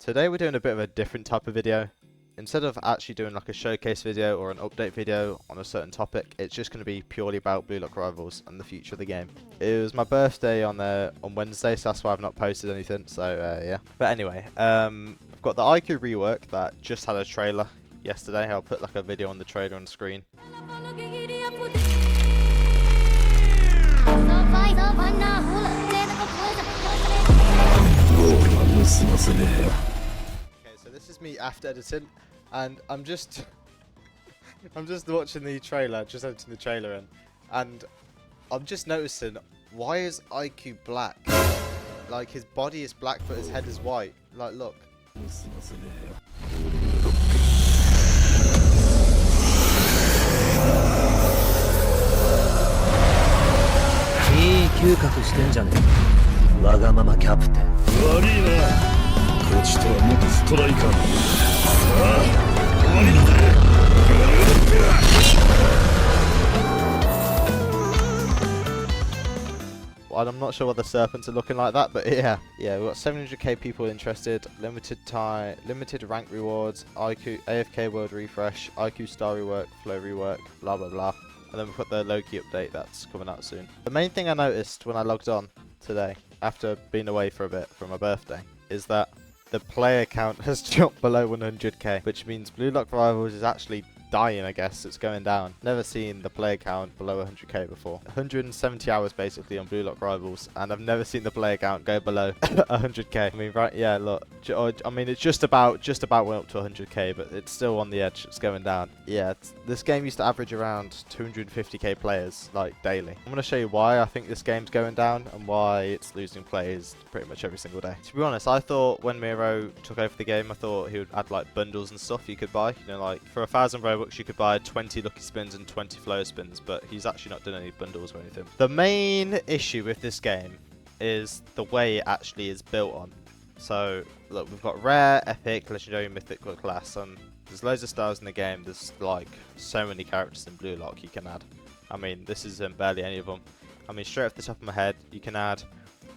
Today we're doing a bit of a different type of video. Instead of actually doing like a showcase video or an update video on a certain topic, it's just going to be purely about Blue Lock Rivals and the future of the game. It was my birthday on Wednesday, so that's why I've not posted anything, so yeah. But anyway, I've got the IQ rework that just had a trailer yesterday. I'll put like a video on the trailer on the screen. Okay, so this is me after editing, and I'm just watching the trailer, just editing the trailer in, and I'm just noticing, why is IQ black? Like, his body is black but his head is white. Like, look. Well, I'm not sure what the serpents are looking like that, but yeah, we've got 700k people interested, limited rank rewards, IQ, AFK world refresh, IQ star rework, flow rework, blah blah blah. And then we've got the Loki update that's coming out soon. The main thing I noticed when I logged on today, after being away for a bit for my birthday, is that the player count has jumped below 100k, which means Blue Lock Rivals is actually dying, I guess. It's going down. Never seen the player count below 100k before. 170 hours basically on Blue Lock Rivals, and I've never seen the player count go below 100k. I mean, right? Yeah, look. I mean, it's just about went up to 100k, but it's still on the edge. It's going down. Yeah, this game used to average around 250k players like daily. I'm gonna show you why I think this game's going down and why it's losing players pretty much every single day. To be honest, I thought when Miro took over the game, I thought he would add like bundles and stuff you could buy. You know, like for 1,000 Robux you could buy 20 lucky spins and 20 flow spins, but he's actually not done any bundles or anything. The main issue with this game is the way it actually is built on. So look, we've got rare, epic, legendary, mythic, world class, and there's loads of stars in the game. There's like so many characters in Blue Lock you can add. I mean, this isn't barely any of them. I mean, straight off the top of my head, you can add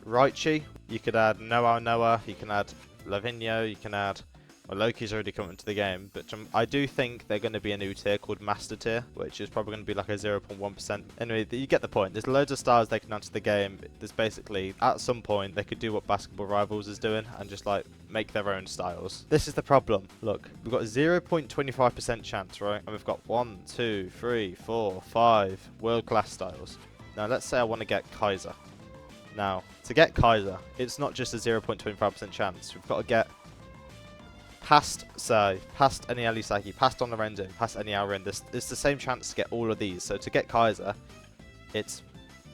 Raichi, you could add Noah, you can add Lavinio, you can add... Well, Loki's already come into the game, but I do think they're going to be a new tier called Master Tier, which is probably going to be like a 0.1%. Anyway, you get the point. There's loads of stars they can add to the game. There's basically, at some point, they could do what Basketball Rivals is doing and just like make their own styles. This is the problem. Look, we've got 0.25% chance, right? And we've got 1, 2, 3, 4, 5 world-class styles. Now, let's say I want to get Kaiser. Now, to get Kaiser, it's not just a 0.25% chance. We've got to get past any Alisaki, past on Lorenzo, past any Alrin. It's the same chance to get all of these. So to get Kaiser, it's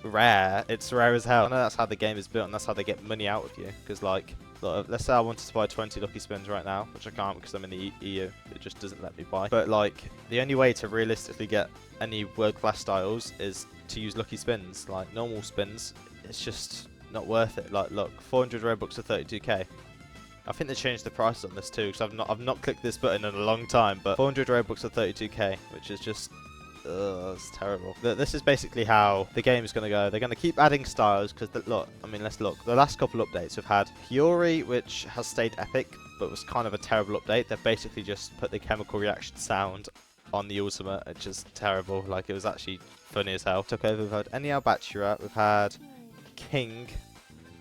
rare. It's rare as hell. I know that's how the game is built, and that's how they get money out of you. Because like, look, let's say I wanted to buy 20 lucky spins right now, which I can't because I'm in the EU. It just doesn't let me buy. But like, the only way to realistically get any world-class styles is to use lucky spins. Like normal spins, it's just not worth it. Like, look, 400 Robux for 32k. I think they changed the price on this too, because I've not clicked this button in a long time, but 400 Robux or 32k, which is just, it's terrible. This is basically how the game is going to go. They're going to keep adding styles, because look, I mean, let's look. The last couple updates we've had Hiyori, which has stayed epic, but was kind of a terrible update. They've basically just put the chemical reaction sound on the ultimate, which is terrible. Like, it was actually funny as hell. Took over. We've had Eniao Bachira, we've had King,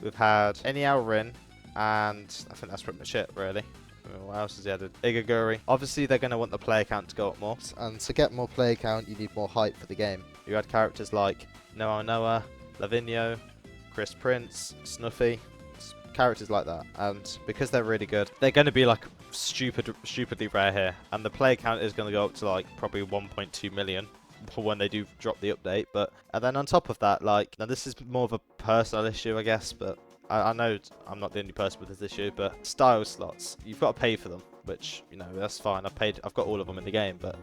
we've had Eniao Rin, and I think that's pretty much it, really. I mean, what else has he added? Igaguri. Obviously, they're going to want the player count to go up more. And to get more player count, you need more hype for the game. You had characters like Noah, Lavinio, Chris Prince, Snuffy, characters like that. And because they're really good, they're going to be like stupidly rare here. And the player count is going to go up to like probably 1.2 million for when they do drop the update. And then on top of that, like, now this is more of a personal issue, I guess, but I know I'm not the only person with this issue, but style slots, you've got to pay for them, which, you know, that's fine. I've got all of them in the game, but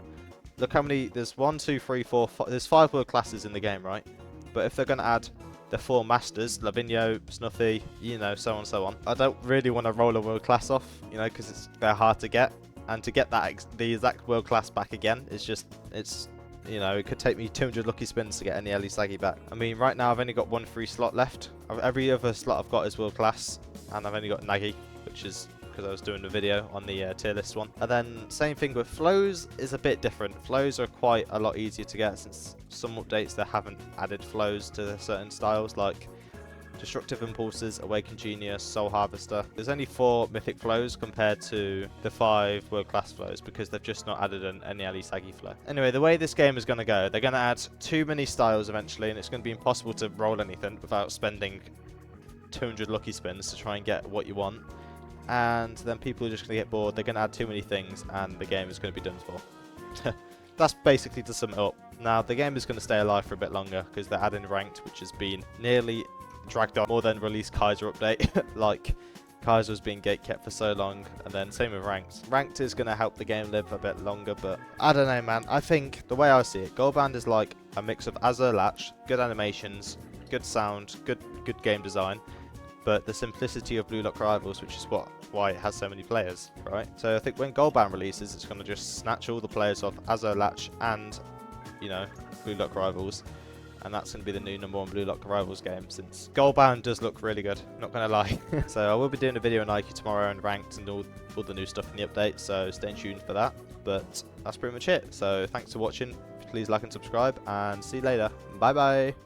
look how many, there's 1, 2, 3, 4, 5, there's 5 world classes in the game, right? But if they're going to add the 4 masters, Lavinio, Snuffy, you know, so on and so on, I don't really want to roll a world class off, you know, because they're hard to get, and to get that the exact world class back again, it's You know, it could take me 200 lucky spins to get any Alisagi back. I mean, right now I've only got one free slot left. Every other slot I've got is world class, and I've only got Nagi, which is because I was doing a video on the tier list one. And then same thing with flows is a bit different. Flows are quite a lot easier to get since some updates they haven't added flows to certain styles, like Destructive Impulses, Awakened Genius, Soul Harvester. There's only 4 mythic flows compared to the 5 world class flows because they've just not added an Ali Saggy flow. Anyway, the way this game is going to go, they're going to add too many styles eventually, and it's going to be impossible to roll anything without spending 200 lucky spins to try and get what you want. And then people are just going to get bored, they're going to add too many things, and the game is going to be done for. That's basically to sum it up. Now, the game is going to stay alive for a bit longer because they're adding ranked, which has been nearly dragged on more than released Kaiser update. Like, Kaiser was being gatekept for so long, and then same with ranked. Ranked is going to help the game live a bit longer, but I don't know, man. I think the way I see it, Goldband is like a mix of Azure Latch, good animations, good sound, good game design, but the simplicity of Blue Lock Rivals, which is why it has so many players, right? So I think when Goldband releases, it's going to just snatch all the players off Azure Latch and, you know, Blue Lock Rivals. And that's going to be the new #1 Blue Lock Rivals game, since Goldbound does look really good, not going to lie. So I will be doing a video on IQ tomorrow and ranked and all the new stuff in the update, so stay tuned for that. But that's pretty much it. So thanks for watching, please like and subscribe, and see you later. Bye bye.